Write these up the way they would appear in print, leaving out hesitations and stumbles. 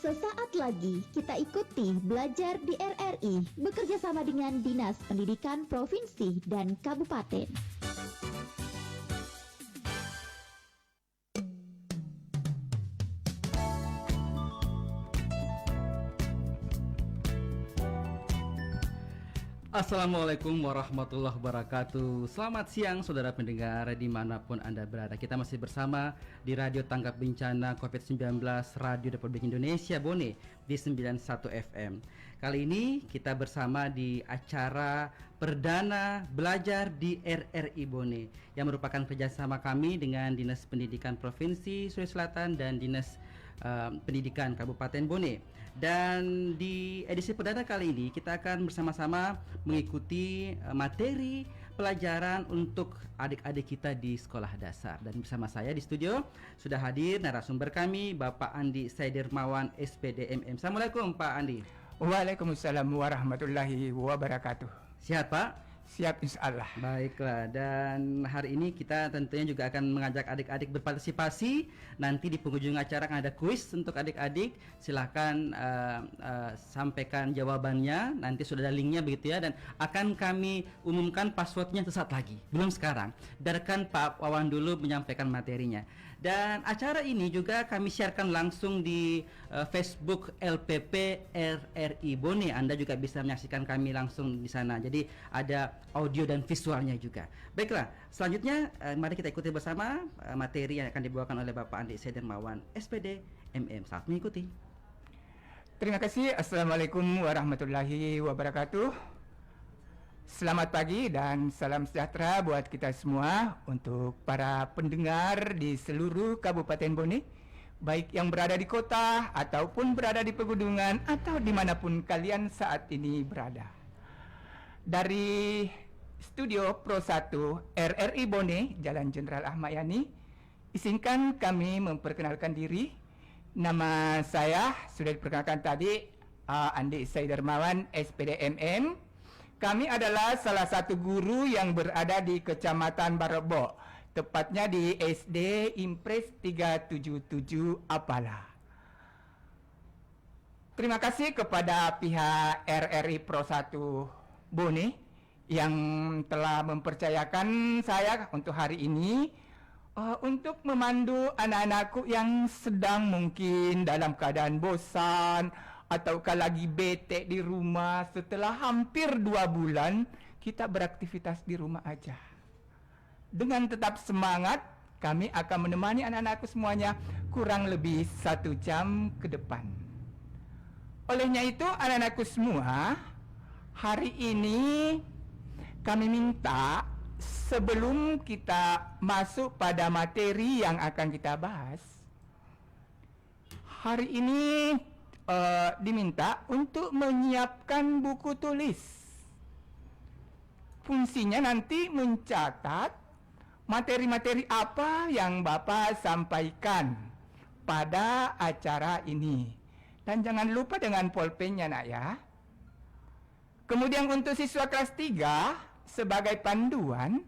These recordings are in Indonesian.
Sesaat lagi kita ikuti belajar di RRI bekerja sama dengan Dinas Pendidikan Provinsi dan Kabupaten. Assalamualaikum warahmatullahi wabarakatuh. Selamat siang saudara pendengar dimanapun Anda berada. Kita masih bersama di Radio Tanggap Bencana COVID-19 Radio Republik Indonesia Bone di 91 FM. Kali ini kita bersama di acara perdana belajar di RRI Bone yang merupakan kerjasama kami dengan Dinas Pendidikan Provinsi Sulawesi Selatan dan Dinas Pendidikan Kabupaten Bone. Dan di edisi perdana kali ini kita akan bersama-sama mengikuti materi pelajaran untuk adik-adik kita di sekolah dasar. Dan bersama saya di studio sudah hadir narasumber kami Bapak Andi Saidermawan SPD MM. Assalamualaikum Pak Andi. Waalaikumsalam warahmatullahi wabarakatuh. Sehat Pak? Siap insyaallah. Baiklah, dan hari ini kita tentunya juga akan mengajak adik-adik berpartisipasi. Nanti di penghujung acara akan ada kuis untuk adik-adik. Silahkan sampaikan jawabannya. Nanti sudah ada linknya begitu ya. Dan akan kami umumkan passwordnya sesaat lagi. Belum sekarang. Biarkan Pak Wawan dulu menyampaikan materinya. Dan acara ini juga kami sharekan langsung di Facebook LPP RRI Bone. Anda juga bisa menyaksikan kami langsung di sana. Jadi ada audio dan visualnya juga. Baiklah, selanjutnya mari kita ikuti bersama materi yang akan dibawakan oleh Bapak Andi Saidermawan SPD MM. Selamat mengikuti. Terima kasih. Assalamualaikum warahmatullahi wabarakatuh. Selamat pagi dan salam sejahtera buat kita semua, untuk para pendengar di seluruh Kabupaten Bone, baik yang berada di kota ataupun berada di pegunungan atau dimanapun kalian saat ini berada. Dari Studio Pro 1 RRI Bone, Jalan Jenderal Ahmad Yani, izinkan kami memperkenalkan diri. Nama saya sudah diperkenalkan tadi, Andi Saidermawan SPD MM. Kami adalah salah satu guru yang berada di Kecamatan Barebo, tepatnya di SD Impres 377 Apala. Terima kasih kepada pihak RRI Pro 1 Bone yang telah mempercayakan saya untuk hari ini untuk memandu anak-anakku yang sedang mungkin dalam keadaan bosan ataukah lagi bete di rumah setelah hampir 2 bulan kita beraktivitas di rumah aja. Dengan tetap semangat, kami akan menemani anak-anakku semuanya kurang lebih 1 jam ke depan. Olehnya itu, anak-anakku semua, hari ini kami minta sebelum kita masuk pada materi yang akan kita bahas, hari ini diminta untuk menyiapkan buku tulis. Fungsinya nanti mencatat materi-materi apa yang Bapak sampaikan pada acara ini. Dan jangan lupa dengan pulpennya nak ya. Kemudian untuk siswa kelas 3, sebagai panduan,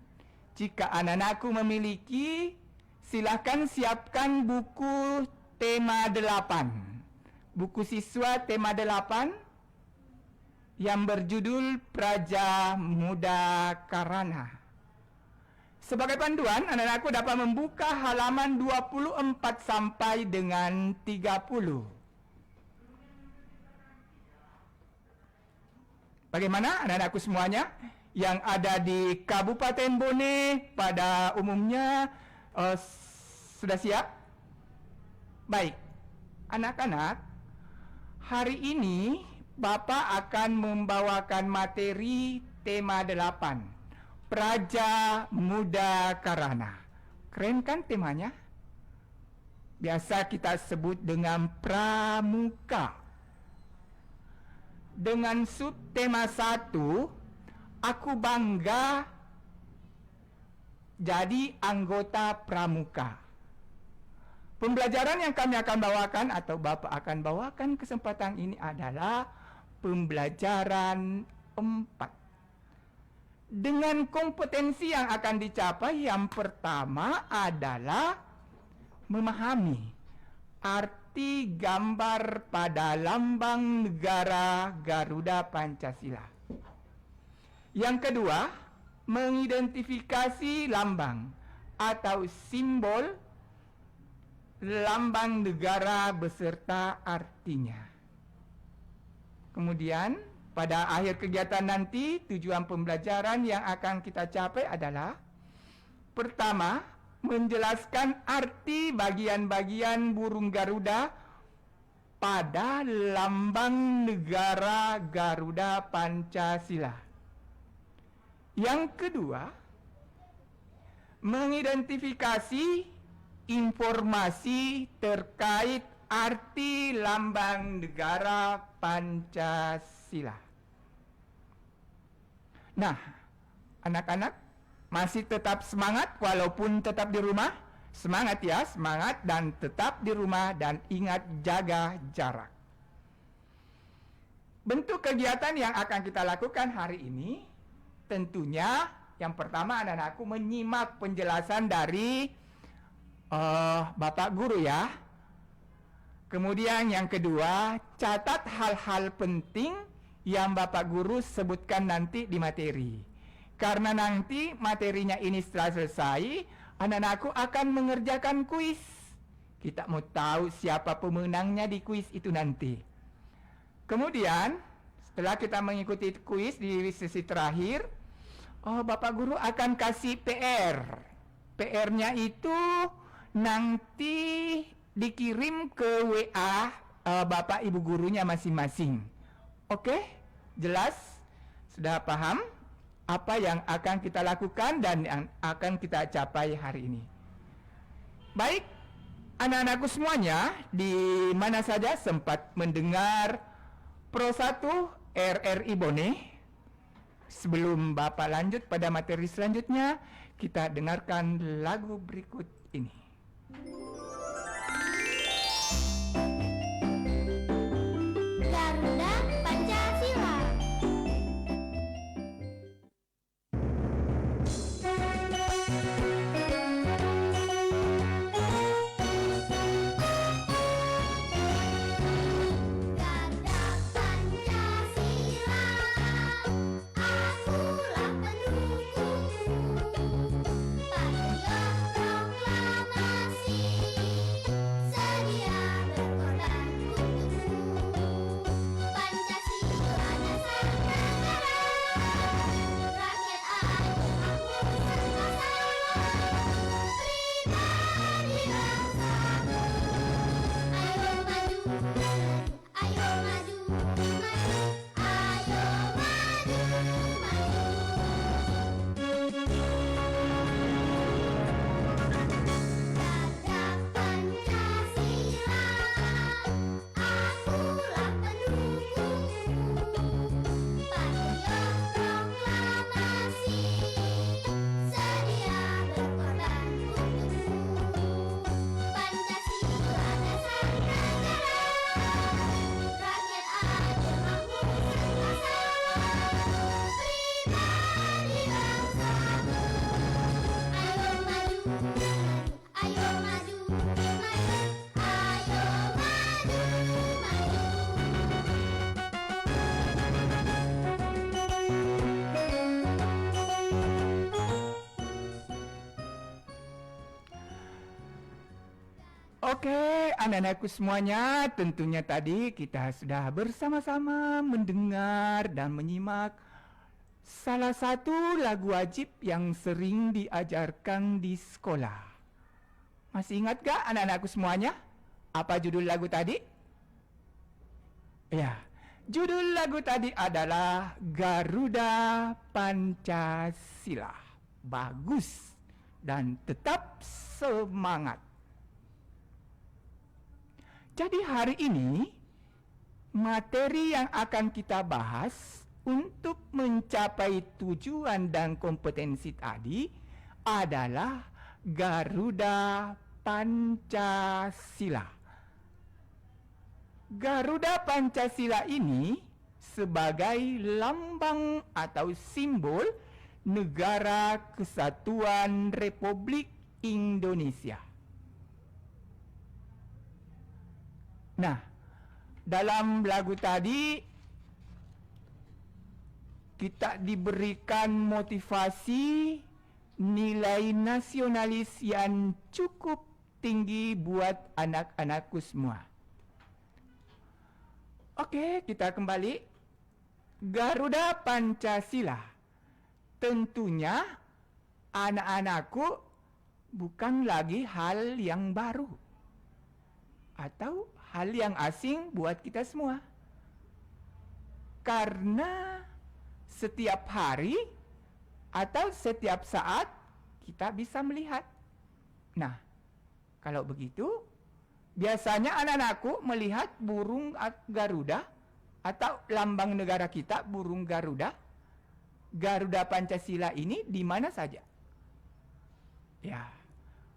jika anak-anakku memiliki, silakan siapkan buku tema 8. Buku siswa tema 8 yang berjudul Praja Muda Karana. Sebagai panduan, anak-anakku dapat membuka halaman 24 sampai dengan 30. Bagaimana anak-anakku semuanya yang ada di Kabupaten Bone pada umumnya sudah siap? Baik, anak-anak, hari ini Bapak akan membawakan materi tema 8, Praja Muda Karana. Keren kan temanya? Biasa kita sebut dengan pramuka. Dengan subtema 1, aku bangga jadi anggota pramuka. Pembelajaran yang kami akan bawakan atau Bapak akan bawakan kesempatan ini adalah pembelajaran 4. Dengan kompetensi yang akan dicapai, yang pertama adalah memahami arti arti gambar pada lambang negara Garuda Pancasila. Yang kedua, mengidentifikasi lambang atau simbol lambang negara beserta artinya. Kemudian, pada akhir kegiatan nanti, tujuan pembelajaran yang akan kita capai adalah: pertama, menjelaskan arti bagian-bagian burung Garuda pada lambang negara Garuda Pancasila. Yang kedua, mengidentifikasi informasi terkait arti lambang negara Pancasila. Nah, anak-anak masih tetap semangat walaupun tetap di rumah? Semangat ya, semangat dan tetap di rumah dan ingat jaga jarak. Bentuk kegiatan yang akan kita lakukan hari ini tentunya yang pertama anak-anakku menyimak penjelasan dari Bapak Guru ya. Kemudian yang kedua, catat hal-hal penting yang Bapak Guru sebutkan nanti di materi. Karena nanti materinya ini setelah selesai, anak-anakku akan mengerjakan kuis. Kita mau tahu siapa pemenangnya di kuis itu nanti. Kemudian, setelah kita mengikuti kuis di sesi terakhir, Bapak Guru akan kasih PR. PR-nya itu nanti dikirim ke WA Bapak Ibu gurunya masing-masing. Oke? Jelas? Sudah paham apa yang akan kita lakukan dan yang akan kita capai hari ini? Baik, anak-anakku semuanya, di mana saja sempat mendengar Pro 1 RRI Bone. Sebelum Bapak lanjut pada materi selanjutnya, kita dengarkan lagu berikut ini. Garuda Pancasila. Garuda Pancasila, akulah pendukungmu. Patriot proklamasi, sedia berkorban untukmu. Pancasila dasar negara, rakyat adil makmur serta sama, pribadi bangsamu. Ayo maju, ayo maju, maju, ayo maju, Garuda Pancasila, akulah pendukungmu. Patriot proklamasi, sedia berkorban untukmu. Pancasila dasar negara, rakyat adil makmur serta sama, pribadi bangsamu. Ayo maju, ayo maju, maju, ayo maju, Oke, anak-anakku semuanya, tentunya tadi kita sudah bersama-sama mendengar dan menyimak salah satu lagu wajib yang sering diajarkan di sekolah. Masih ingat gak anak-anakku semuanya? Apa judul lagu tadi? Ya, judul lagu tadi adalah Garuda Pancasila. Bagus dan tetap semangat. Jadi hari ini materi yang akan kita bahas untuk mencapai tujuan dan kompetensi tadi adalah Garuda Pancasila. Garuda Pancasila ini sebagai lambang atau simbol Negara Kesatuan Republik Indonesia. Nah, dalam lagu tadi kita diberikan motivasi nilai nasionalis yang cukup tinggi buat anak-anakku semua. Oke, kita kembali. Garuda Pancasila. Tentunya anak-anakku bukan lagi hal yang baru atau hal yang asing buat kita semua. Karena setiap hari atau setiap saat kita bisa melihat. Nah, kalau begitu, biasanya anak-anakku melihat burung Garuda atau lambang negara kita, burung Garuda, Garuda Pancasila ini di mana saja. Ya,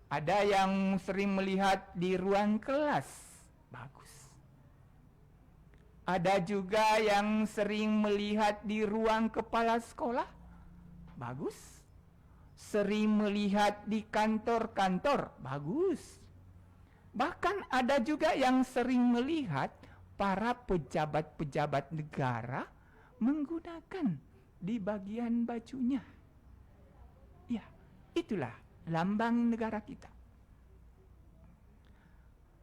ada yang sering melihat di ruang kelas. Bagus. Ada juga yang sering melihat di ruang kepala sekolah. Bagus. Sering melihat di kantor-kantor. Bagus. Bahkan ada juga yang sering melihat para pejabat-pejabat negara menggunakan di bagian bajunya. Ya, itulah lambang negara kita.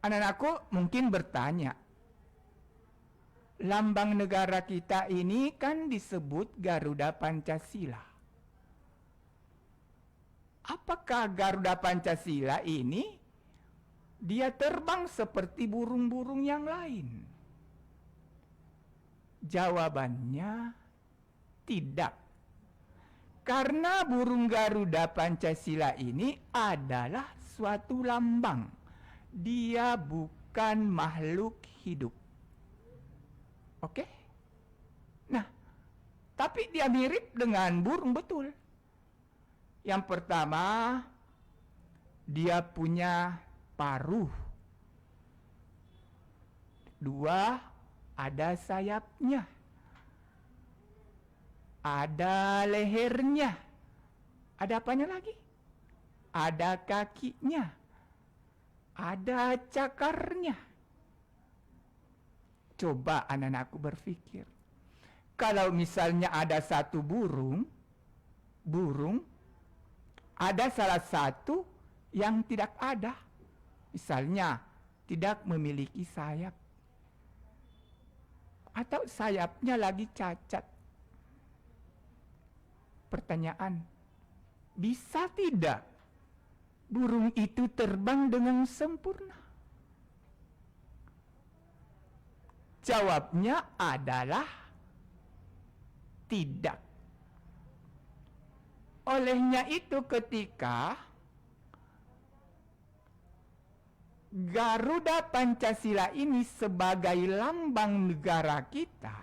Anak-anakku mungkin bertanya, lambang negara kita ini kan disebut Garuda Pancasila. Apakah Garuda Pancasila ini dia terbang seperti burung-burung yang lain? Jawabannya tidak. Karena burung Garuda Pancasila ini adalah suatu lambang. Dia bukan makhluk hidup. Oke? Nah, tapi dia mirip dengan burung betul. Yang pertama, dia punya paruh. Dua, ada sayapnya. Ada lehernya. Ada apanya lagi? Ada kakinya. Ada cakarnya. Coba anak-anakku berpikir. Kalau misalnya ada satu burung, ada salah satu yang tidak ada. Misalnya, tidak memiliki sayap. Atau sayapnya lagi cacat. Pertanyaan, bisa tidak burung itu terbang dengan sempurna? Jawabnya adalah tidak. Olehnya itu ketika Garuda Pancasila ini sebagai lambang negara kita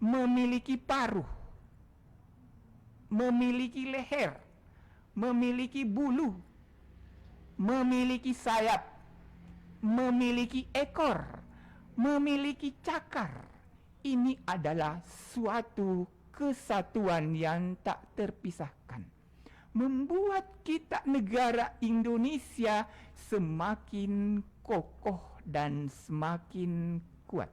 memiliki paruh, memiliki leher, memiliki bulu, memiliki sayap, memiliki ekor, memiliki cakar. Ini adalah suatu kesatuan yang tak terpisahkan. Membuat kita negara Indonesia semakin kokoh dan semakin kuat.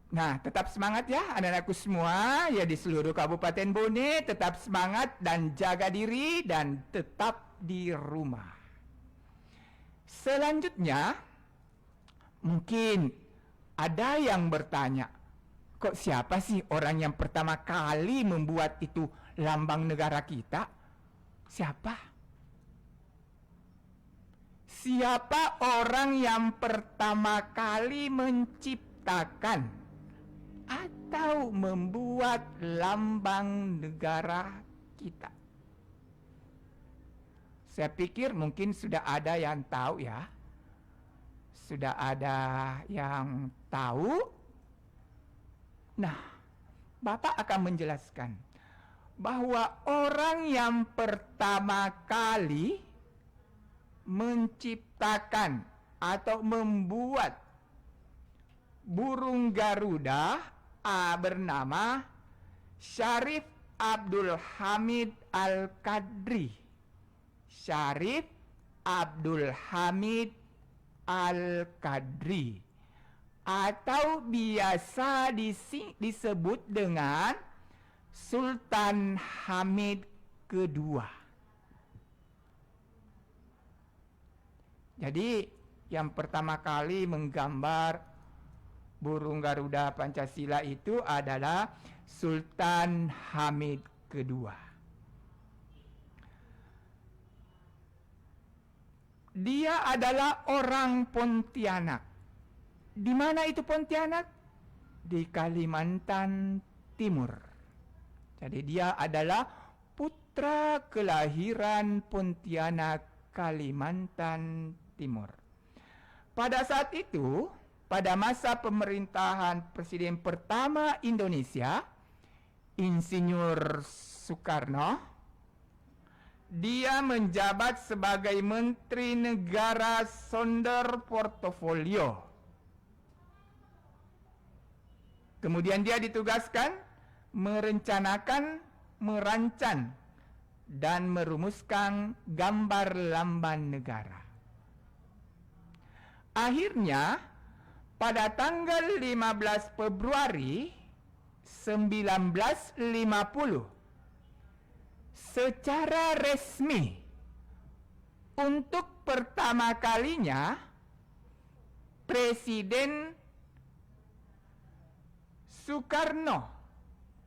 Nah, tetap semangat ya anak-anakku semua ya di seluruh Kabupaten Bone, tetap semangat dan jaga diri dan tetap di rumah. Selanjutnya, mungkin ada yang bertanya, kok siapa sih orang yang pertama kali membuat itu lambang negara kita? Siapa? Siapa orang yang pertama kali menciptakan atau membuat lambang negara kita? Saya pikir mungkin sudah ada yang tahu ya. Sudah ada yang tahu. Nah, Bapak akan menjelaskan bahwa orang yang pertama kali menciptakan atau membuat burung Garuda bernama Syarif Abdul Hamid Al-Qadri. Syarif Abdul Hamid Al-Qadri atau biasa disebut dengan Sultan Hamid kedua. Jadi yang pertama kali menggambar burung Garuda Pancasila itu adalah Sultan Hamid kedua. Dia adalah orang Pontianak. Di mana itu Pontianak? Di Kalimantan Timur. Jadi dia adalah putra kelahiran Pontianak, Kalimantan Timur. Pada saat itu, pada masa pemerintahan Presiden pertama Indonesia, Insinyur Soekarno, dia menjabat sebagai Menteri Negara Sonder Portofolio. Kemudian dia ditugaskan merencanakan, merancang, dan merumuskan gambar lambang negara. Akhirnya, pada tanggal 15 Februari 1950, secara resmi, untuk pertama kalinya, Presiden Soekarno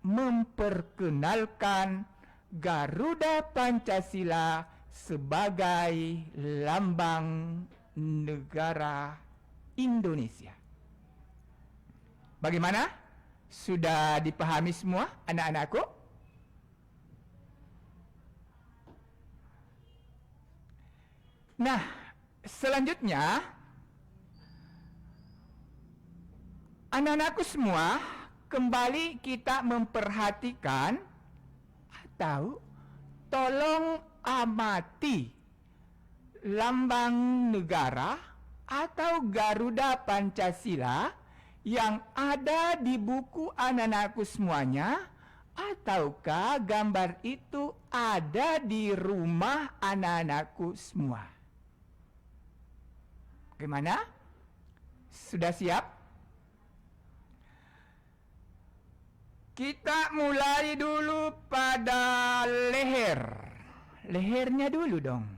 memperkenalkan Garuda Pancasila sebagai lambang negara Indonesia. Bagaimana? Sudah dipahami semua anak-anakku? Nah, selanjutnya anak-anakku semua, kembali kita memperhatikan atau tolong amati lambang negara atau Garuda Pancasila yang ada di buku anak-anakku semuanya, ataukah gambar itu ada di rumah anak-anakku semua? Bagaimana? Sudah siap? Kita mulai dulu pada leher. Lehernya dulu dong.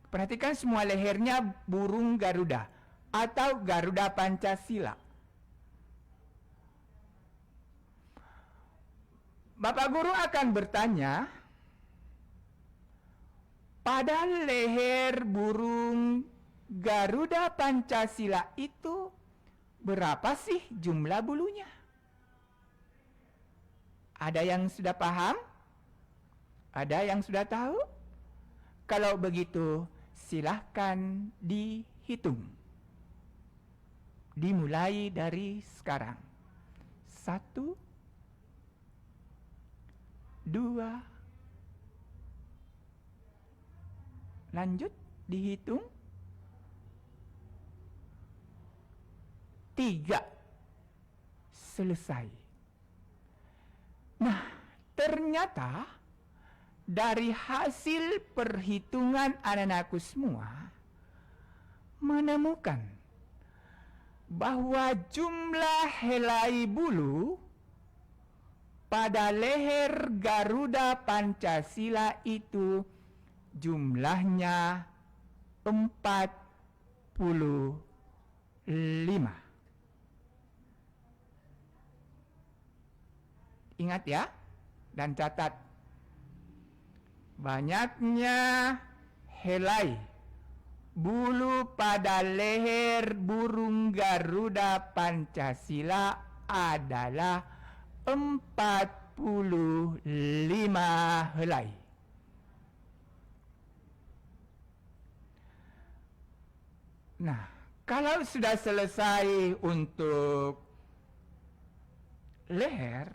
Perhatikan semua lehernya burung Garuda atau Garuda Pancasila. Bapak guru akan bertanya, pada leher burung Garuda Pancasila itu berapa sih jumlah bulunya? Ada yang sudah paham? Ada yang sudah tahu? Kalau begitu, silahkan dihitung. Dimulai dari sekarang. 1, 2, lanjut dihitung. 3, selesai. Nah, ternyata dari hasil perhitungan anak-anakku semua menemukan bahwa jumlah helai bulu pada leher Garuda Pancasila itu jumlahnya 45. Ingat ya, dan catat. Banyaknya helai bulu pada leher burung Garuda Pancasila adalah 45 helai. Nah, kalau sudah selesai untuk leher,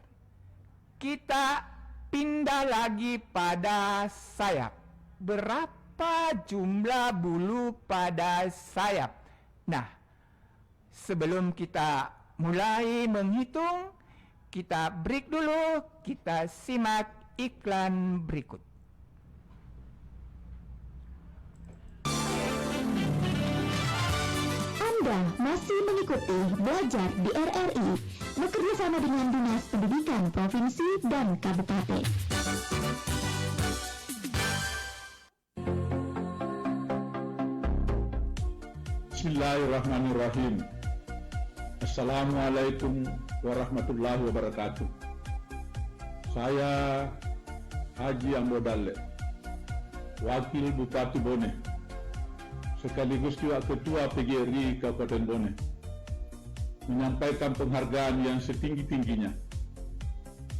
kita pindah lagi pada sayap. Berapa jumlah bulu pada sayap? Nah, sebelum kita mulai menghitung, kita break dulu, kita simak iklan berikut. Anda masih mengikuti Belajar di RRI bekerja sama dengan Dinas Pendidikan Provinsi dan Kabupaten. Bismillahirrahmanirrahim. Assalamualaikum warahmatullahi wabarakatuh. Saya Haji Ambo Dalle, Wakil Bupati Bone, sekaligus juga Ketua PGRI Kabupaten Bone, menyampaikan penghargaan yang setinggi-tingginya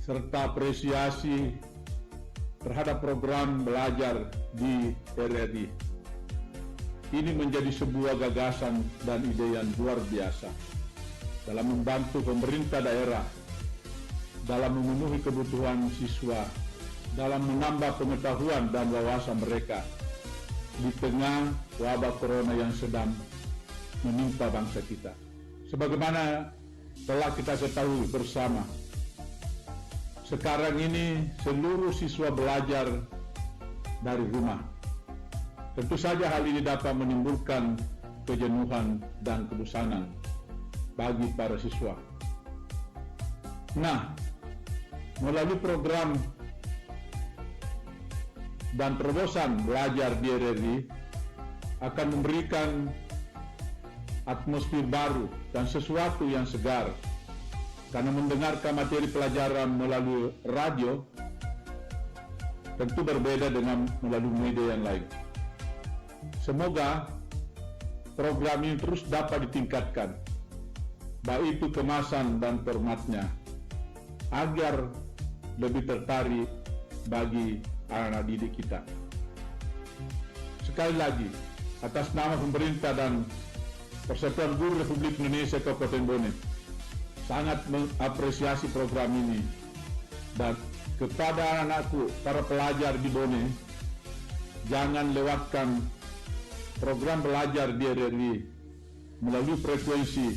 serta apresiasi terhadap program belajar di RRI. Ini menjadi sebuah gagasan dan ide yang luar biasa dalam membantu pemerintah daerah dalam memenuhi kebutuhan siswa, dalam menambah pengetahuan dan wawasan mereka di tengah wabah corona yang sedang menimpa bangsa kita. Sebagaimana telah kita ketahui bersama, sekarang ini seluruh siswa belajar dari rumah. Tentu saja hal ini dapat menimbulkan kejenuhan dan kebosanan bagi para siswa. Nah, melalui program dan terobosan belajar di RRI akan memberikan atmosfer baru dan sesuatu yang segar, karena mendengarkan materi pelajaran melalui radio tentu berbeda dengan melalui media yang lain. Semoga program ini terus dapat ditingkatkan, baik itu kemasan dan formatnya, agar lebih tertarik bagi anak-anak didik kita. Sekali lagi, atas nama pemerintah dan Persatuan Guru Republik Indonesia Kabupaten Bone, sangat mengapresiasi program ini, dan kepada anak-anakku, para pelajar di Bone, jangan lewatkan program belajar di RRI melalui frekuensi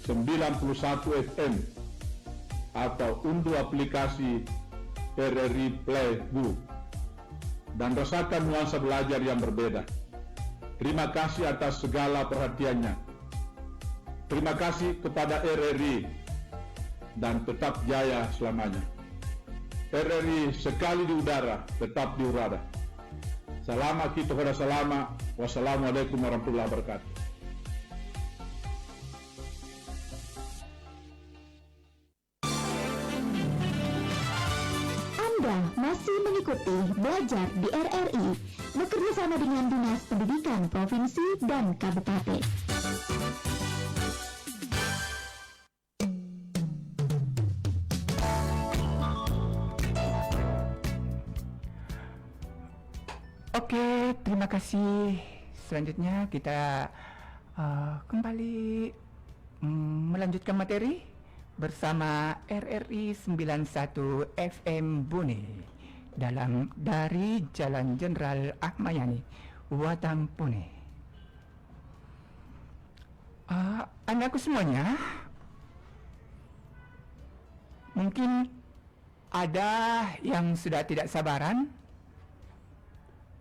91 FM atau unduh aplikasi RRI Play Go dan rasakan nuansa belajar yang berbeda. Terima kasih atas segala perhatiannya. Terima kasih kepada RRI dan tetap jaya selamanya. RRI sekali di udara, tetap di udara. Salama kita kepada salama. Wassalamualaikum warahmatullahi wabarakatuh. Anda masih mengikuti Belajar di RRI bekerja sama dengan Dinas Pendidikan Provinsi dan Kabupaten. Oke, terima kasih. Selanjutnya kita kembali melanjutkan materi bersama RRI 91 FM Bone dari Jalan Jenderal Ahmad Yani, Watang Bone. Anakku semuanya, mungkin ada yang sudah tidak sabaran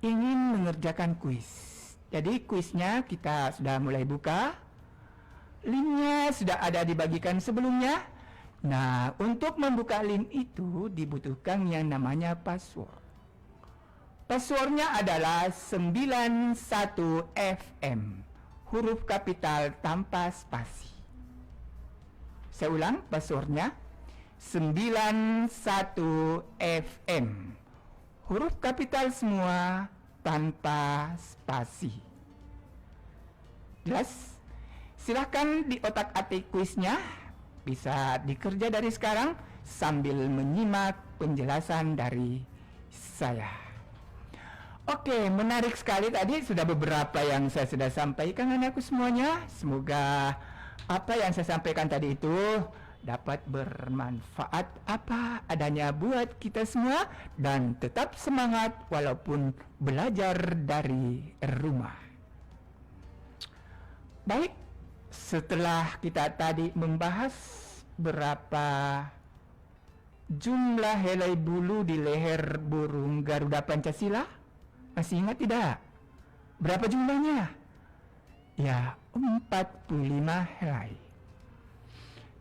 ingin mengerjakan kuis. Jadi kuisnya kita sudah mulai buka. Linknya sudah ada dibagikan sebelumnya. Nah, untuk membuka link itu dibutuhkan yang namanya password. Passwordnya adalah 91FM, huruf kapital tanpa spasi. Saya ulang, passwordnya 91FM, huruf kapital semua tanpa spasi. Jelas? Silahkan diotak-atik kuisnya. Bisa dikerja dari sekarang sambil menyimak penjelasan dari saya. Oke, menarik sekali tadi sudah beberapa yang saya sudah sampaikan anakku semuanya. Semoga apa yang saya sampaikan tadi itu dapat bermanfaat apa adanya buat kita semua dan tetap semangat walaupun belajar dari rumah. Baik, setelah kita tadi membahas berapa jumlah helai bulu di leher burung Garuda Pancasila, masih ingat tidak? Berapa jumlahnya? Ya, 45 helai.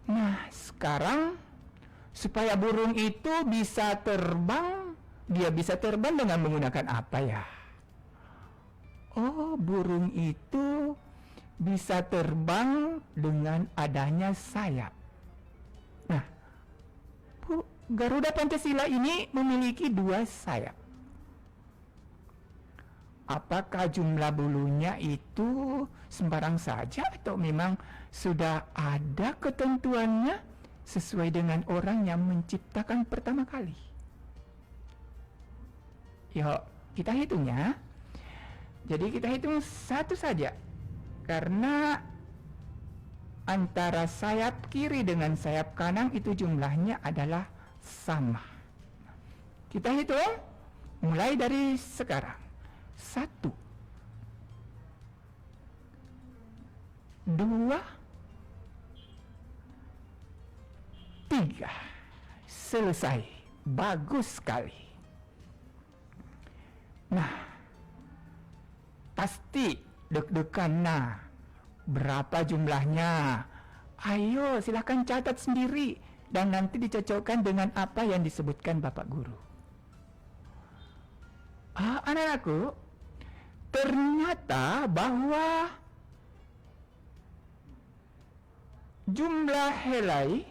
Nah, sekarang supaya burung itu bisa terbang, dia bisa terbang dengan menggunakan apa ya? Oh, burung itu bisa terbang dengan adanya sayap. Nah, Garuda Pancasila ini memiliki 2 sayap. Apakah jumlah bulunya itu sembarang saja atau memang sudah ada ketentuannya sesuai dengan orang yang menciptakan pertama kali? Yuk, kita hitung ya. Jadi kita hitung satu saja. Karena antara sayap kiri dengan sayap kanan itu jumlahnya adalah sama. Kita hitung mulai dari sekarang. 1, 2, 3. Selesai. Bagus sekali. Nah, pasti deg-degan. Nah, berapa jumlahnya? Ayo, silakan catat sendiri dan nanti dicocokkan dengan apa yang disebutkan Bapak Guru. Anak-anakku, ternyata bahwa jumlah helai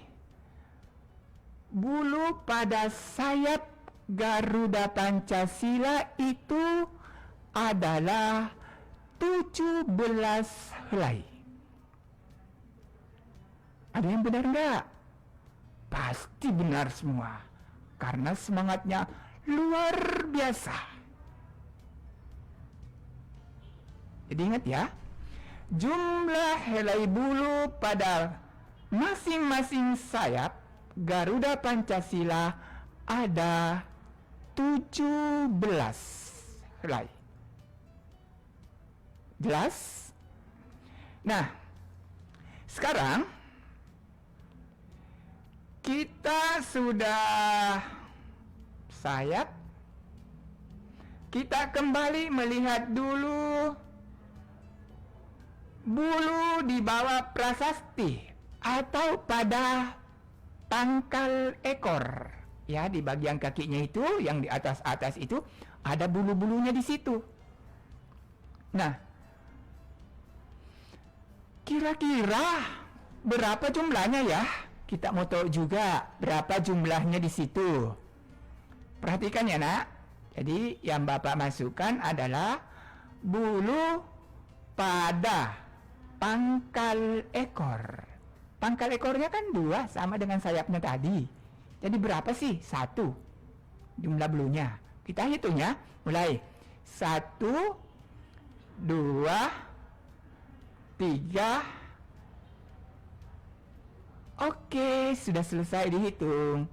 bulu pada sayap Garuda Pancasila itu adalah 17 helai. Ada yang benar enggak? Pasti benar semua. Karena semangatnya luar biasa. Jadi ingat ya, jumlah helai bulu pada masing-masing sayap Garuda Pancasila ada 17 helai. Jelas? Nah, sekarang kita sudah sayap. Kita kembali melihat dulu bulu di bawah prasasti atau pada pangkal ekor. Ya, di bagian kakinya itu, yang di atas-atas itu ada bulu-bulunya di situ. Nah, kira-kira berapa jumlahnya ya? Kita mau tahu juga berapa jumlahnya di situ. Perhatikan ya, Nak. Jadi yang Bapak masukkan adalah bulu pada pangkal ekor. Pangkal ekornya kan 2 sama dengan sayapnya tadi. Jadi berapa sih? 1 jumlah bulunya. Kita hitung ya. Mulai 1, 2, 3. Oke, sudah selesai dihitung.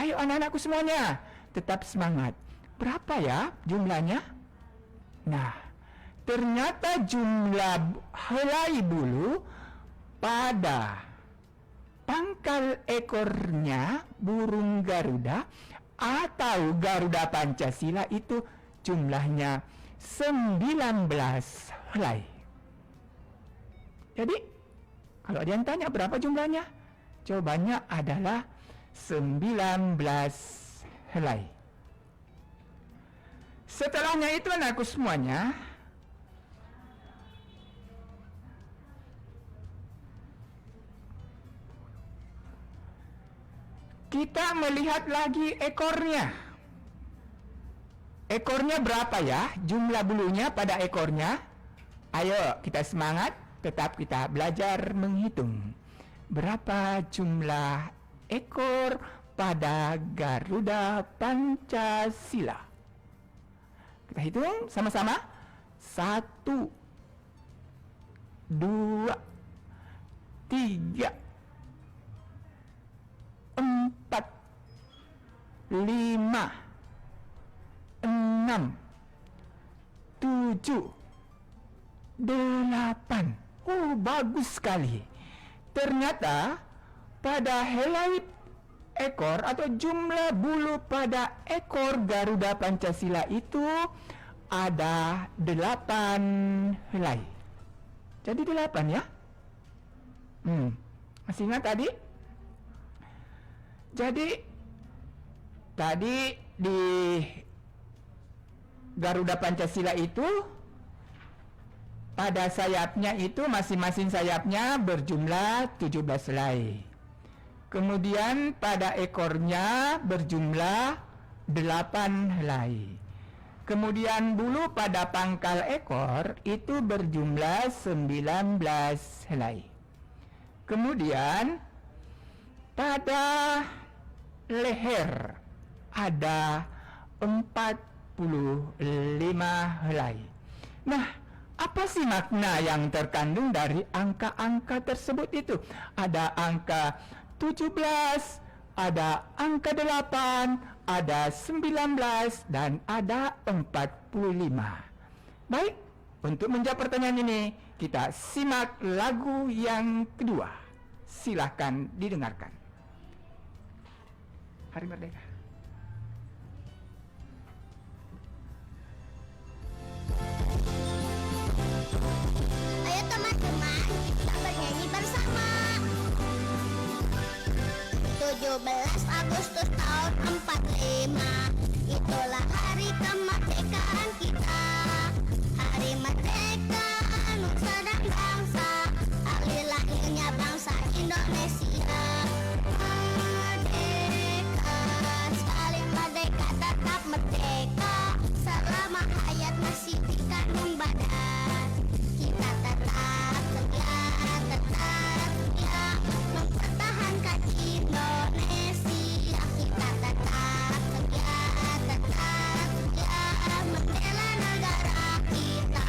Ayo anak-anakku semuanya, tetap semangat. Berapa ya jumlahnya? Nah, ternyata jumlah helai bulu pada pangkal ekornya burung Garuda atau Garuda Pancasila itu jumlahnya 19 helai. Jadi, kalau ada yang tanya berapa jumlahnya? Jawabannya adalah 19 helai. Setelahnya itu anakku semuanya, kita melihat lagi ekornya. Ekornya berapa ya? Jumlah bulunya pada ekornya. Ayo kita semangat, tetap kita belajar menghitung. Berapa jumlah ekor pada Garuda Pancasila? Kita hitung sama-sama. 1, 2, 3, 4, 5, 6, 7, 8. Oh, bagus sekali. Ternyata pada helai ekor atau jumlah bulu pada ekor Garuda Pancasila itu ada 8 helai. Jadi 8 ya. Masih ingat tadi? Jadi tadi di Garuda Pancasila itu pada sayapnya itu masing-masing sayapnya berjumlah 17 helai. Kemudian pada ekornya berjumlah 8 helai. Kemudian bulu pada pangkal ekor itu berjumlah 19 helai. Kemudian pada leher ada 45 helai. Nah, apa sih makna yang terkandung dari angka-angka tersebut itu? Ada angka 17, ada angka 8, ada 19, dan ada 45. Baik, untuk menjawab pertanyaan ini, kita simak lagu yang kedua. Silahkan didengarkan. Hari Merdeka. Ayo teman-teman, kita bernyanyi bersama. 17 Agustus tahun 45, itulah hari kemerdekaan kita. Hari merdeka, nusa dan bangsa, hari lahirnya bangsa Indonesia. Merdeka, sekali merdeka tetap merdeka, selama hayat masih dikandung badan. Kita tetap setia mempertahankan Indonesia. Kita tetap setia membela negara kita.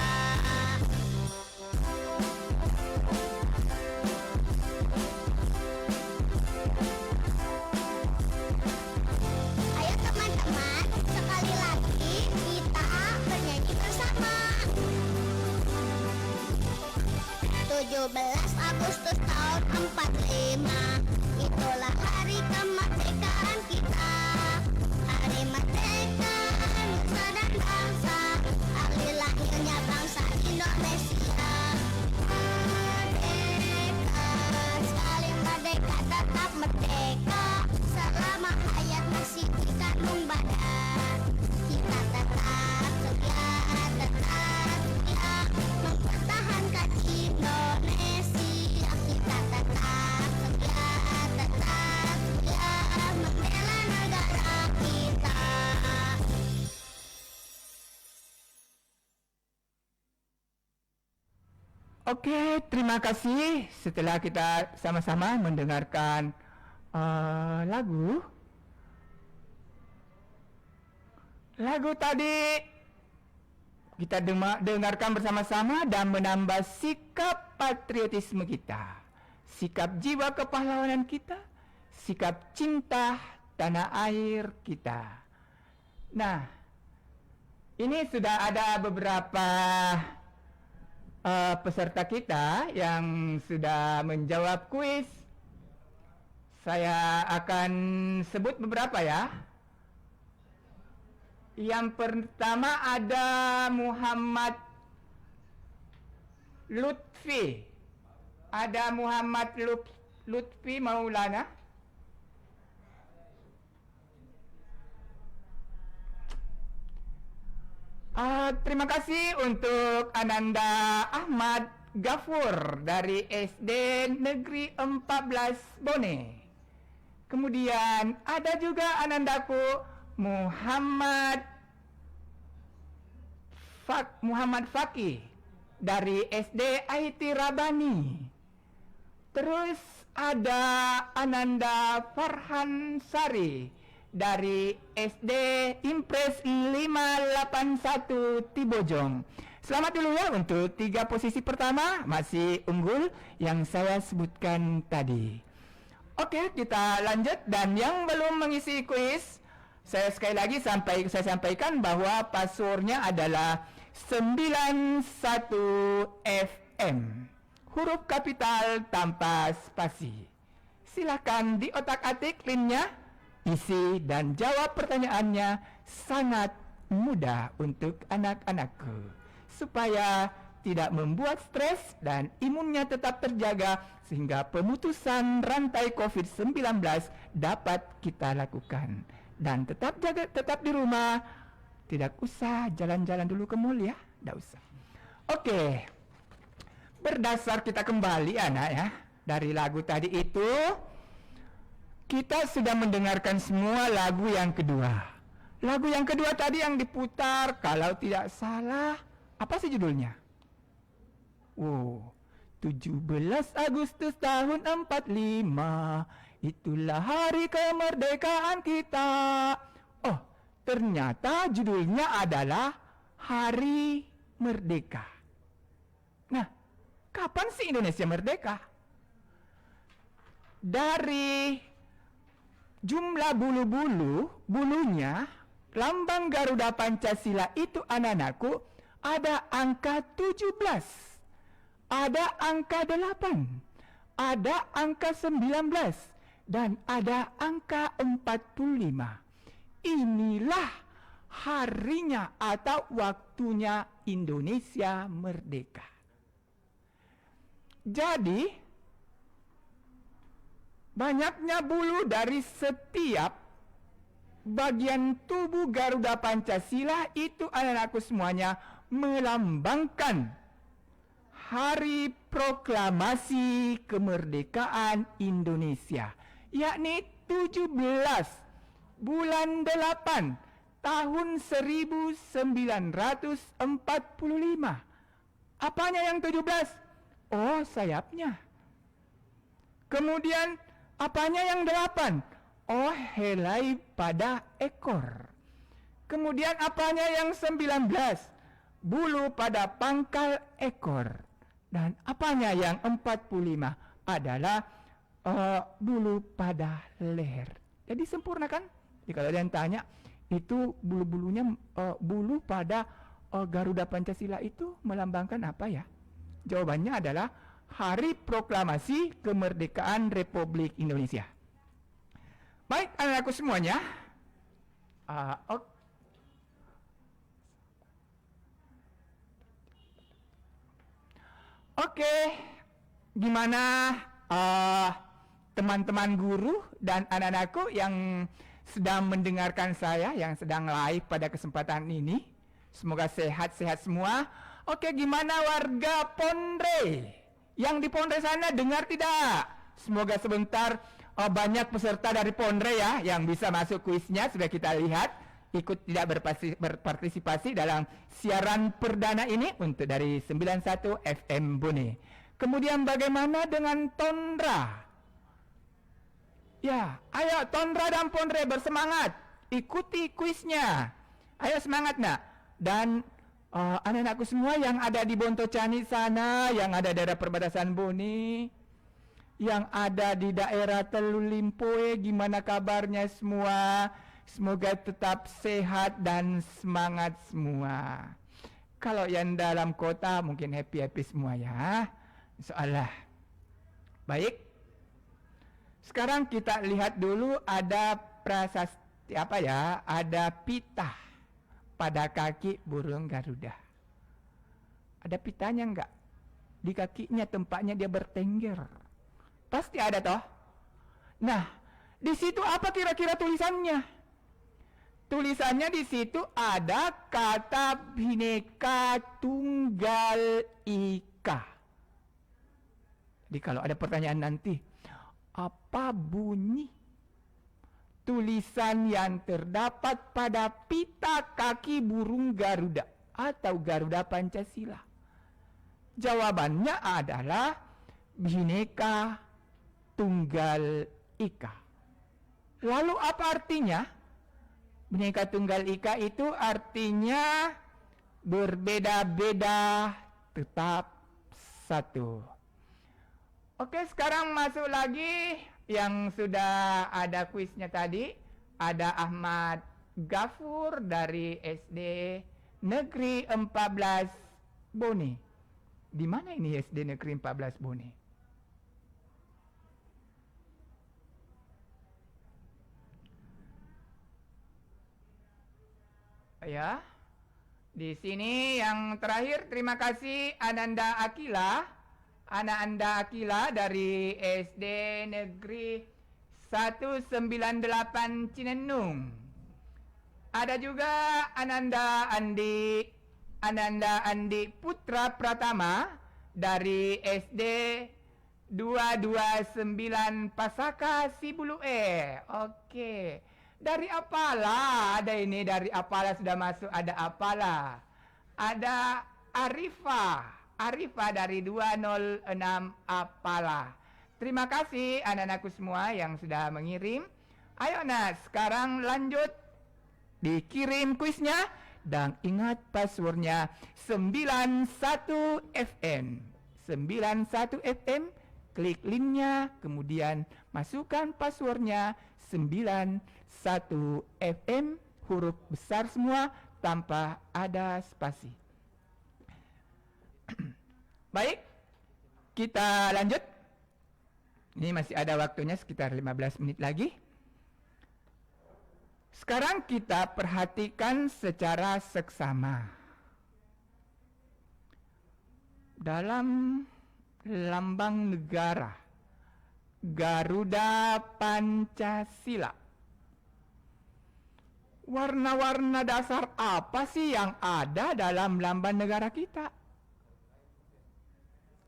Ayo teman-teman, sekali lagi kita bernyanyi bersama. 17 Agustus tahun 45, itulah hari kemerdekaan kita. Hari merdeka, nusa dan bangsa, hari lahirnya bangsa Indonesia. Merdeka, sekali merdeka tetap merdeka, selama hayat masih dikandung badan. Kita tetap setia mempertahankan Indonesia. Kita tetap setia membela negara kita. Oke, terima kasih. Setelah kita sama-sama mendengarkan lagu tadi, kita dengarkan bersama-sama dan menambah sikap patriotisme kita, sikap jiwa kepahlawanan kita, sikap cinta tanah air kita. Nah, ini sudah ada beberapa peserta kita yang sudah menjawab kuis. Saya akan sebut beberapa ya. Yang pertama ada Muhammad Lutfi. Ada Muhammad Lutfi Maulana. Terima kasih untuk Ananda Ahmad Gafur dari SD Negeri 14 Bone. Kemudian ada juga anandaku Muhammad Fakih dari SD IT Rabani. Terus ada Ananda Farhan Sari dari SD Impres 581 Tibojong. Selamat dulu ya untuk 3 posisi pertama, masih unggul yang saya sebutkan tadi. Oke, kita lanjut. Dan yang belum mengisi kuis, saya sekali lagi saya sampaikan bahwa passwordnya adalah 91 FM, huruf kapital tanpa spasi. Silahkan diotak-atik linnya, isi dan jawab pertanyaannya sangat mudah untuk anak-anakku, supaya tidak membuat stres dan imunnya tetap terjaga sehingga pemutusan rantai COVID-19 dapat kita lakukan. Dan tetap di rumah, tidak usah jalan-jalan dulu ke mall ya, tidak usah. Oke, berdasar kita kembali anak ya, dari lagu tadi itu kita sudah mendengarkan semua lagu yang kedua. Lagu yang kedua tadi yang diputar, kalau tidak salah, apa sih judulnya? 17 Agustus tahun 45, itulah hari kemerdekaan kita. Oh, ternyata judulnya adalah Hari Merdeka. Nah, kapan sih Indonesia merdeka? Dari jumlah bulunya, lambang Garuda Pancasila itu anak-anakku ada angka 17. Ada angka 8, ada angka 19, dan ada angka 45. Inilah harinya atau waktunya Indonesia merdeka. Jadi, banyaknya bulu dari setiap bagian tubuh Garuda Pancasila itu anak-anakku semuanya melambangkan Hari Proklamasi Kemerdekaan Indonesia, yakni 17 bulan 8 tahun 1945. Apanya yang 17? Oh, sayapnya. Kemudian apanya yang 8? Oh, helai pada ekor. Kemudian apanya yang 19? Bulu pada pangkal ekor. Dan apanya yang 45 adalah bulu pada leher. Jadi sempurna kan? Jadi kalau ada yang tanya, itu bulu-bulunya, bulu pada Garuda Pancasila itu melambangkan apa ya? Jawabannya adalah Hari Proklamasi Kemerdekaan Republik Indonesia. Baik, anak-anakku semuanya. Oke, gimana teman-teman guru dan anak-anakku yang sedang mendengarkan saya, yang sedang live pada kesempatan ini? Semoga sehat-sehat semua. Oke, gimana warga Pondre? Yang di Pondre sana dengar tidak? Semoga sebentar banyak peserta dari Pondre ya yang bisa masuk kuisnya, sudah kita lihat. Ikut tidak berpartisipasi dalam siaran perdana ini untuk dari 91 FM Bone. Kemudian bagaimana dengan Tondra? Ya, ayo Tondra dan Pondre bersemangat, ikuti kuisnya. Ayo semangat nak. Dan anak-anakku semua yang ada di Bontocani sana, yang ada daerah perbatasan Bone, yang ada di daerah Teluk Limpoe, gimana kabarnya semua? Semoga tetap sehat dan semangat semua. Kalau yang dalam kota mungkin happy-happy semua ya. Insyaallah. Baik. Sekarang kita lihat dulu ada prasasti apa ya? Ada pita pada kaki burung Garuda. Ada pitanya enggak? Di kakinya tempatnya dia bertengger. Pasti ada toh? Nah, di situ apa kira-kira tulisannya? Tulisannya di situ ada kata Bhinneka Tunggal Ika. Jadi kalau ada pertanyaan nanti, apa bunyi tulisan yang terdapat pada pita kaki burung Garuda atau Garuda Pancasila? Jawabannya adalah Bhinneka Tunggal Ika. Lalu apa artinya? Bhinneka Tunggal Ika itu artinya berbeda-beda tetap satu. Oke, sekarang masuk lagi yang sudah ada kuisnya tadi. Ada Ahmad Gafur dari SD Negeri 14 Bone. Di mana ini SD Negeri 14 Bone? Ya. Di sini yang terakhir, terima kasih Ananda Akila. Ananda Akila dari SD Negeri 198 Cinenung. Ada juga Ananda Andi Putra Pratama dari SD 229 Pasaka Sibulue. Oke. Dari Apala ada ini, dari Apala sudah masuk, ada Apala. Ada Arifah dari 206 Apala. Terima kasih anak-anakku semua yang sudah mengirim. Ayo nah, sekarang lanjut dikirim kuisnya dan ingat passwordnya 91FM. 91FM, klik linknya, kemudian masukkan passwordnya 91FM, huruf besar semua tanpa ada spasi. Baik, kita lanjut. Ini masih ada waktunya sekitar 15 menit lagi. Sekarang kita perhatikan secara seksama. Dalam lambang negara Garuda Pancasila, warna-warna dasar apa sih yang ada dalam lambang negara kita?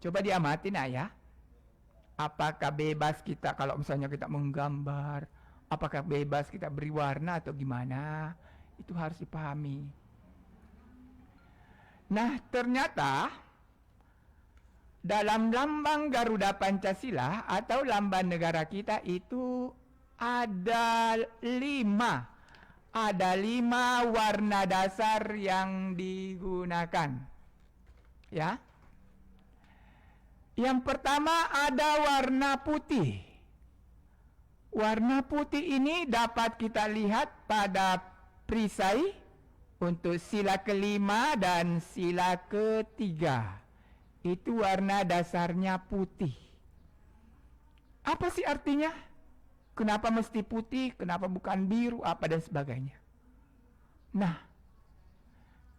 Coba diamatin ya. Apakah bebas kita kalau misalnya kita menggambar? Apakah bebas kita beri warna atau gimana? Itu harus dipahami. Nah, ternyata dalam lambang Garuda Pancasila atau lambang negara kita itu ada 5 warna dasar yang digunakan. Ya. Yang pertama ada warna putih. Warna putih ini dapat kita lihat pada perisai untuk sila kelima dan sila ketiga. Itu warna dasarnya putih. Apa sih artinya? Kenapa mesti putih? Kenapa bukan biru? Apa dan sebagainya. Nah,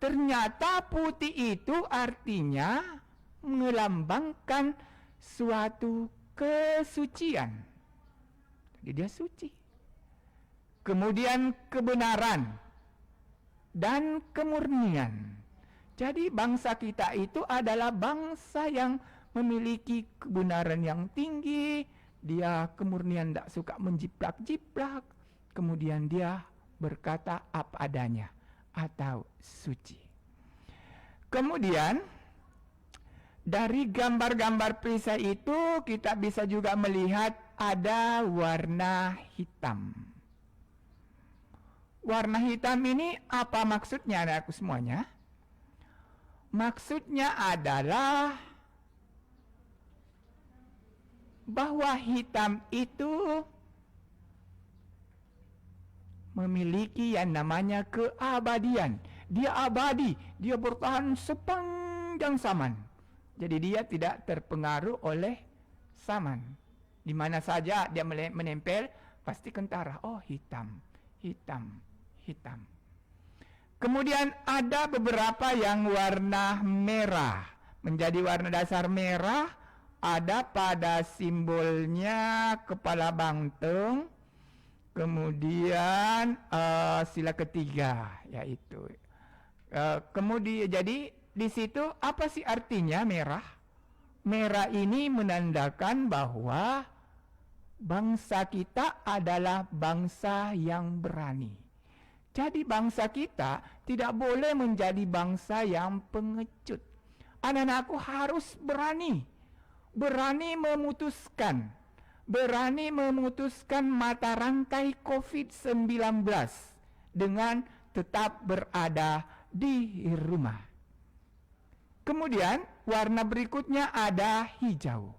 ternyata putih itu artinya melambangkan suatu kesucian. Jadi dia suci. Kemudian kebenaran dan kemurnian. Jadi bangsa kita itu adalah bangsa yang memiliki kebenaran yang tinggi. Dia kemurnian, tidak suka menjiplak-jiplak. Kemudian dia berkata apa adanya atau suci. Kemudian dari gambar-gambar perisai itu kita bisa juga melihat ada warna hitam. Warna hitam ini apa maksudnya anakku semuanya? Maksudnya adalah bahwa hitam itu memiliki yang namanya keabadian. Dia abadi, dia bertahan sepanjang zaman. Jadi dia tidak terpengaruh oleh zaman. Di mana saja dia menempel, pasti kentara. Oh, hitam, hitam, hitam. Kemudian ada beberapa yang warna merah. Menjadi warna dasar merah ada pada simbolnya kepala banteng. Kemudian sila ketiga, yaitu. Kemudian jadi di situ apa sih artinya merah? Merah ini menandakan bahwa bangsa kita adalah bangsa yang berani. Jadi bangsa kita tidak boleh menjadi bangsa yang pengecut. Anak-anakku harus berani. Berani memutuskan. Berani memutuskan mata rantai COVID-19 dengan tetap berada di rumah. Kemudian warna berikutnya ada hijau.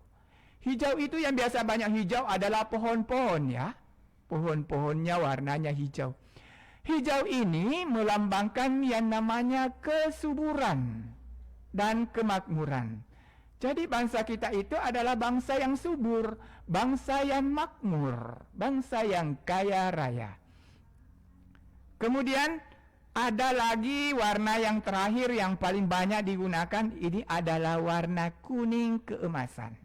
Hijau itu yang biasa banyak hijau adalah pohon-pohon ya. Pohon-pohonnya warnanya hijau. Hijau ini melambangkan yang namanya kesuburan dan kemakmuran. Jadi bangsa kita itu adalah bangsa yang subur, bangsa yang makmur, bangsa yang kaya raya. Kemudian Ada lagi warna yang terakhir yang paling banyak digunakan, ini adalah warna kuning keemasan.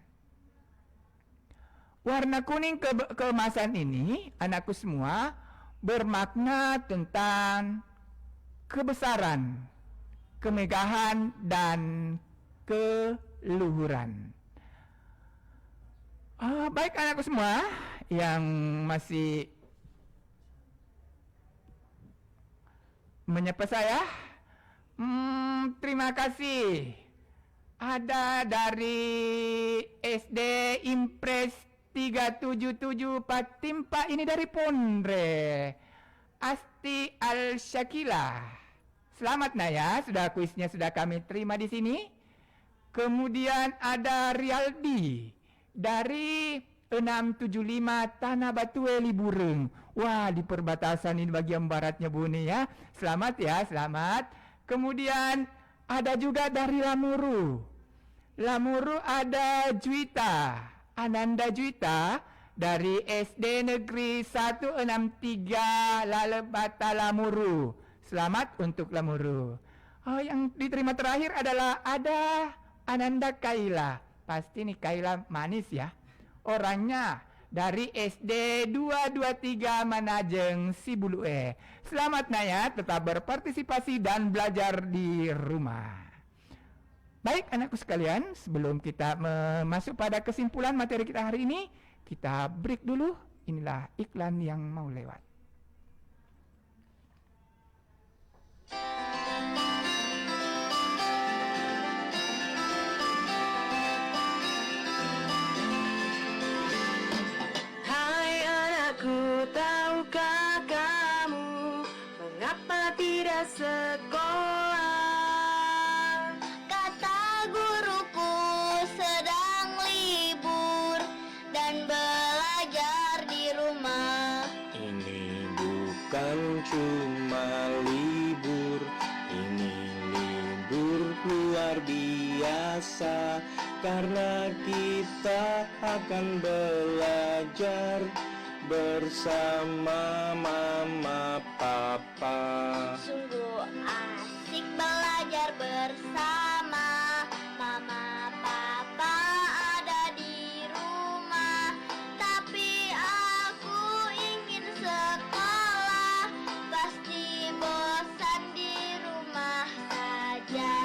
Warna kuning keemasan ini, anakku semua, bermakna tentang kebesaran, kemegahan, dan keluhuran. Baik anakku semua yang masih menyapa saya, terima kasih. Ada dari SD Impres 377 Patimpa, ini dari Pondre. Asti Al-Syakila. Selamat Naya, sudah kuisnya sudah kami terima di sini. Kemudian ada Rialdi dari 675 Tanah Batu Eli Bureng. Wah, di perbatasan ini bagian baratnya Bone ya. Selamat ya, selamat. Kemudian ada juga dari Lamuru. Lamuru ada Juita, Ananda Juita dari SD Negeri 163 Lalebata Lamuru. Selamat untuk Lamuru. Yang diterima terakhir adalah ada Ananda Kaila. Pasti nih Kaila manis ya. Orangnya dari SD 223 Manajeng Sibulue. Selamat Naya, tetap berpartisipasi dan belajar di rumah. Baik anakku sekalian, sebelum kita masuk pada kesimpulan materi kita hari ini, kita break dulu. Inilah iklan yang mau lewat. Hai anakku, tahukah kamu mengapa tidak sekolah? Kata guruku sedang libur dan belajar di rumah. Ini bukan cuma libur, ini libur luar biasa, karena kita akan belajar bersama mama papa. Sungguh asik belajar bersama. Mama papa ada di rumah, tapi aku ingin sekolah. Pasti bosan di rumah saja.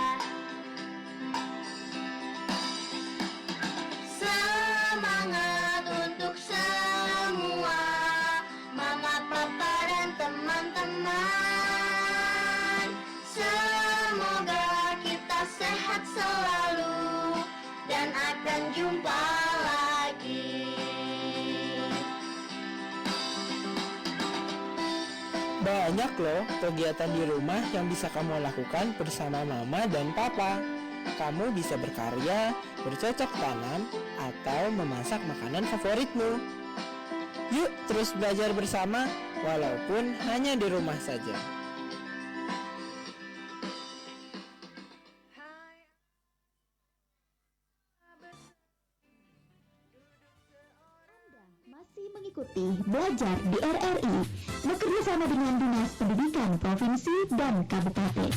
Semangat untuk semua, mama papa dan teman-teman. Semoga kita sehat selalu dan akan jumpa lagi. Banyak loh kegiatan di rumah yang bisa kamu lakukan bersama mama dan papa. Kamu bisa berkarya, bercocok tanam, atau memasak makanan favoritmu. Yuk terus belajar bersama, walaupun hanya di rumah saja. Masih mengikuti belajar di RRI, bekerja sama dengan Dinas Pendidikan Provinsi dan Kabupaten.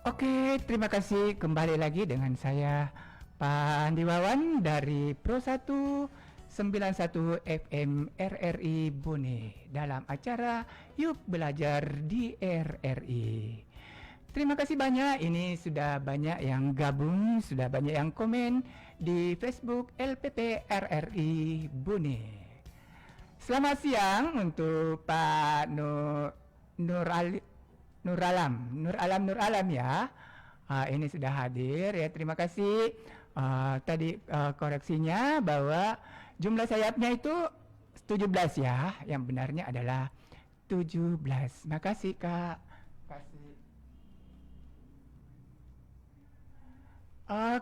Oke, terima kasih kembali lagi dengan saya Pak Andi Wawan dari Pro 1 91 FM RRI Bone dalam acara Yuk Belajar di RRI. Terima kasih banyak, ini sudah banyak yang gabung, sudah banyak yang komen di Facebook LPP RRI Bone. Selamat siang untuk Pak Nur Alam ya. Ini sudah hadir ya, terima kasih. Tadi koreksinya bahwa jumlah sayapnya itu 17 ya, yang benarnya adalah 17. Makasih Kak. Kasih.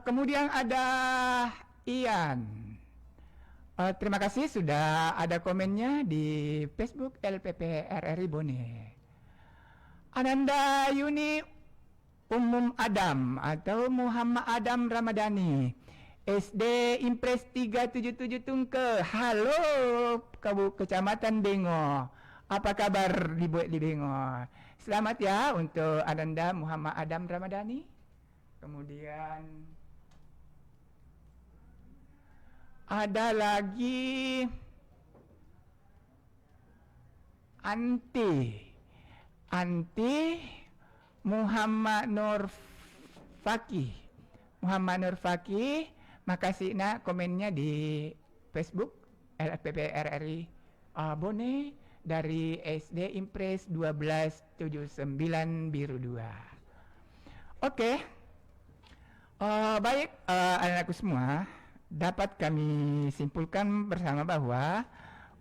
Kemudian ada Ian. Terima kasih sudah ada komennya di Facebook LPP RRI Bone. Ananda Yuni Umum Adam atau Muhammad Adam Ramadhani, SD Impres 377 Tungke. Halo Kecamatan Bengo. Apa kabar dibuat di Bengo? Selamat ya untuk Ananda Muhammad Adam Ramadhani. Kemudian ada lagi Anti Muhammad Nur Fakih. Muhammad Nur Fakih, makasih nak komennya di Facebook LFPP RRI Bone dari SD Impres 1279 Biru 2. Oke. Baik, anak-anakku semua, dapat kami simpulkan bersama bahwa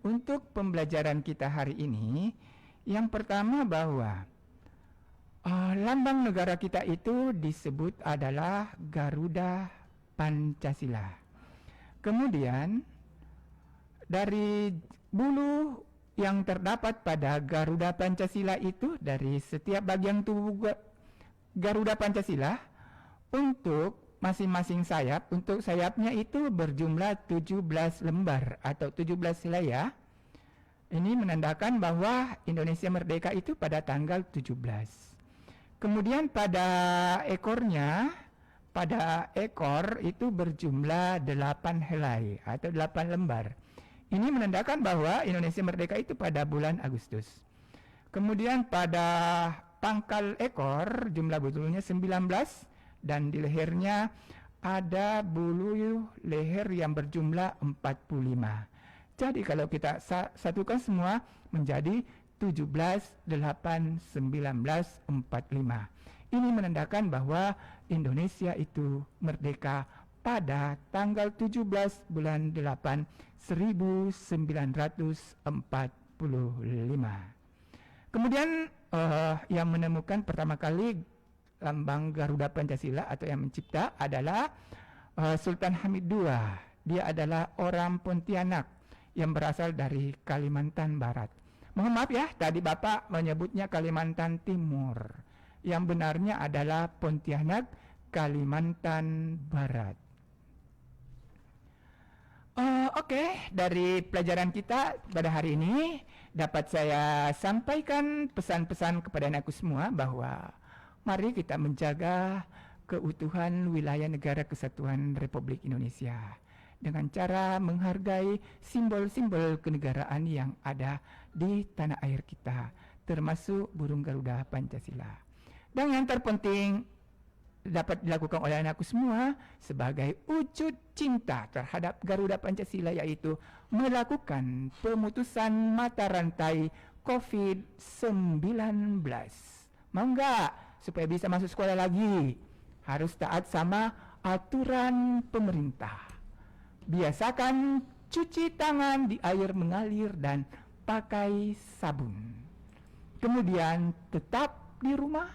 untuk pembelajaran kita hari ini, yang pertama bahwa lambang negara kita itu disebut adalah Garuda Pancasila. Kemudian dari bulu yang terdapat pada Garuda Pancasila itu, dari setiap bagian tubuh Garuda Pancasila, untuk masing-masing sayap, untuk sayapnya itu berjumlah 17 lembar atau 17 helai. Ini menandakan bahwa Indonesia merdeka itu pada tanggal 17. Kemudian pada ekornya, pada ekor itu berjumlah 8 helai atau 8 lembar. Ini menandakan bahwa Indonesia merdeka itu pada bulan Agustus. Kemudian pada pangkal ekor jumlah bulunya 19 dan di lehernya ada bulu leher yang berjumlah 45. Jadi kalau kita satukan semua menjadi 17, 8, 19, 45. Ini menandakan bahwa Indonesia itu merdeka pada tanggal 17 bulan 8 1945. Kemudian yang menemukan pertama kali lambang Garuda Pancasila atau yang mencipta adalah Sultan Hamid II. Dia adalah orang Pontianak yang berasal dari Kalimantan Barat. Mohon maaf ya, tadi Bapak menyebutnya Kalimantan Timur. Yang benarnya adalah Pontianak, Kalimantan Barat. Oke, dari pelajaran kita pada hari ini dapat saya sampaikan pesan-pesan kepada anakku semua bahwa mari kita menjaga keutuhan wilayah negara kesatuan Republik Indonesia dengan cara menghargai simbol-simbol kenegaraan yang ada di tanah air kita, termasuk burung Garuda Pancasila. Dan yang terpenting dapat dilakukan oleh anakku semua sebagai wujud cinta terhadap Garuda Pancasila, yaitu melakukan pemutusan mata rantai COVID-19. Mau enggak? Supaya bisa masuk sekolah lagi, harus taat sama aturan pemerintah. Biasakan cuci tangan di air mengalir dan pakai sabun. Kemudian tetap di rumah,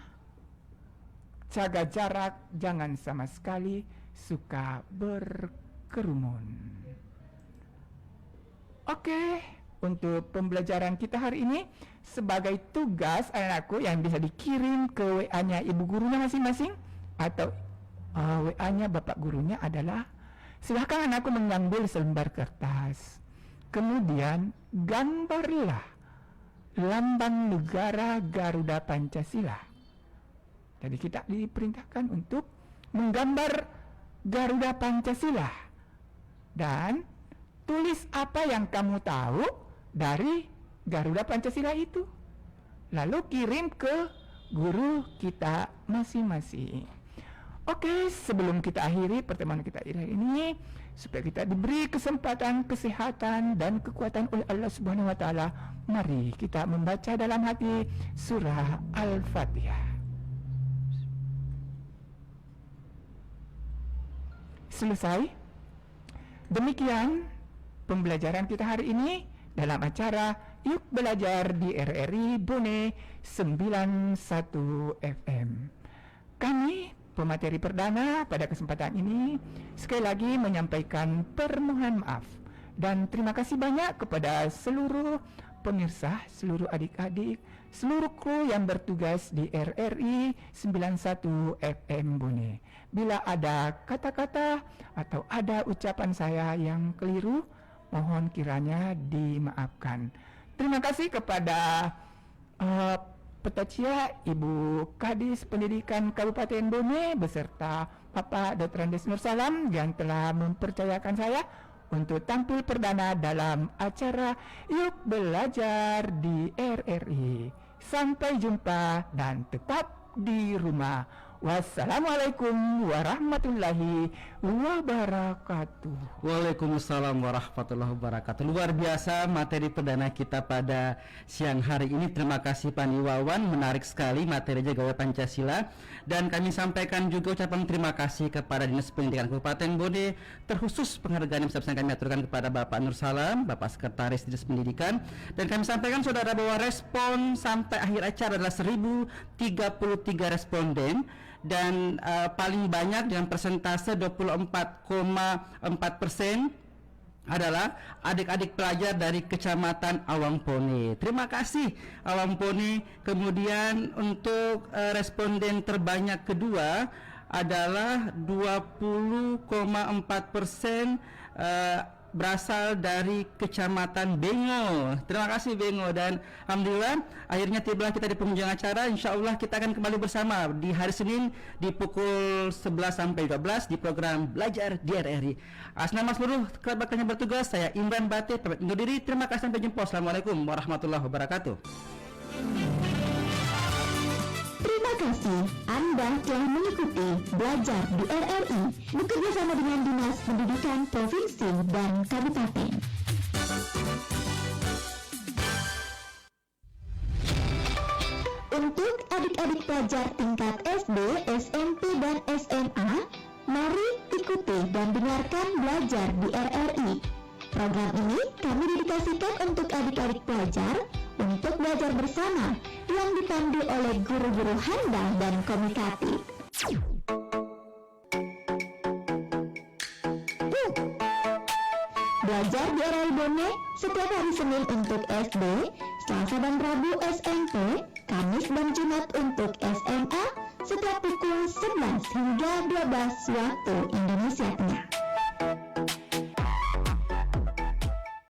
jaga jarak, jangan sama sekali suka berkerumun. Oke, untuk pembelajaran kita hari ini, sebagai tugas anak-anakku yang bisa dikirim ke WA-nya ibu gurunya masing-masing atau WA-nya bapak gurunya adalah, silahkan anakku mengambil selembar kertas. Kemudian gambarlah lambang negara Garuda Pancasila. Jadi kita diperintahkan untuk menggambar Garuda Pancasila dan tulis apa yang kamu tahu dari Garuda Pancasila itu, lalu kirim ke guru kita masing-masing. Oke, sebelum kita akhiri pertemuan kita ini, supaya kita diberi kesempatan, kesehatan dan kekuatan oleh Allah Subhanahu wa taala, mari kita membaca dalam hati surah Al-Fatihah. Selesai. Demikian pembelajaran kita hari ini dalam acara Yuk Belajar di RRI Bone 91 FM. Kami pemateri perdana pada kesempatan ini sekali lagi menyampaikan permohonan maaf dan terima kasih banyak kepada seluruh pemirsa, seluruh adik-adik, seluruh kru yang bertugas di RRI 91 FM Bone. Bila ada kata-kata atau ada ucapan saya yang keliru, mohon kiranya dimaafkan. Terima kasih kepada Petacia Ibu Kadis Pendidikan Kabupaten Bone beserta Bapak Dr. Andes Nur Salam yang telah mempercayakan saya untuk tampil perdana dalam acara Yuk Belajar di RRI. Sampai jumpa dan tetap di rumah. Wassalamualaikum warahmatullahi wabarakatuh. Waalaikumsalam warahmatullahi wabarakatuh. Luar biasa materi perdana kita pada siang hari ini. Terima kasih Pak Niwawan, menarik sekali materinya Gawai Pancasila. Dan kami sampaikan juga ucapan terima kasih kepada Dinas Pendidikan Kabupaten Bone, terkhusus penghargaan yang besar kami aturkan kepada Bapak Nur Salam, Bapak Sekretaris Dinas Pendidikan. Dan kami sampaikan saudara bahwa respon sampai akhir acara adalah 1033 responden. Dan paling banyak dengan persentase 24,4% adalah adik-adik pelajar dari Kecamatan Awangpone. Terima kasih Awangpone. Kemudian untuk responden terbanyak kedua adalah 20,4% berasal dari Kecamatan Bengo. Terima kasih Bengo. Dan alhamdulillah akhirnya tibalah kita di penghujung acara. Insyaallah kita akan kembali bersama di hari Senin di pukul 11 sampai 12 di program Belajar di RRI. Atas nama seluruh kerabat yang bertugas, saya Imran Bate pamit undur diri. Terima kasih, sampai jumpa. Assalamualaikum warahmatullahi wabarakatuh. Terima kasih Anda telah mengikuti Belajar di RRI bekerja sama dengan Dinas Pendidikan Provinsi dan Kabupaten. Untuk adik-adik pelajar tingkat SD, SMP, dan SMA, mari ikuti dan dengarkan Belajar di RRI. Program ini kami dedikasikan untuk adik-adik pelajar untuk belajar bersama yang dipandu oleh guru-guru handal dan komunikatif. Belajar di RRI Bone setiap hari Senin untuk SD, Selasa dan Rabu SMP, Kamis dan Jumat untuk SMA, setiap pukul 11 hingga 12 waktu Indonesia Tengah.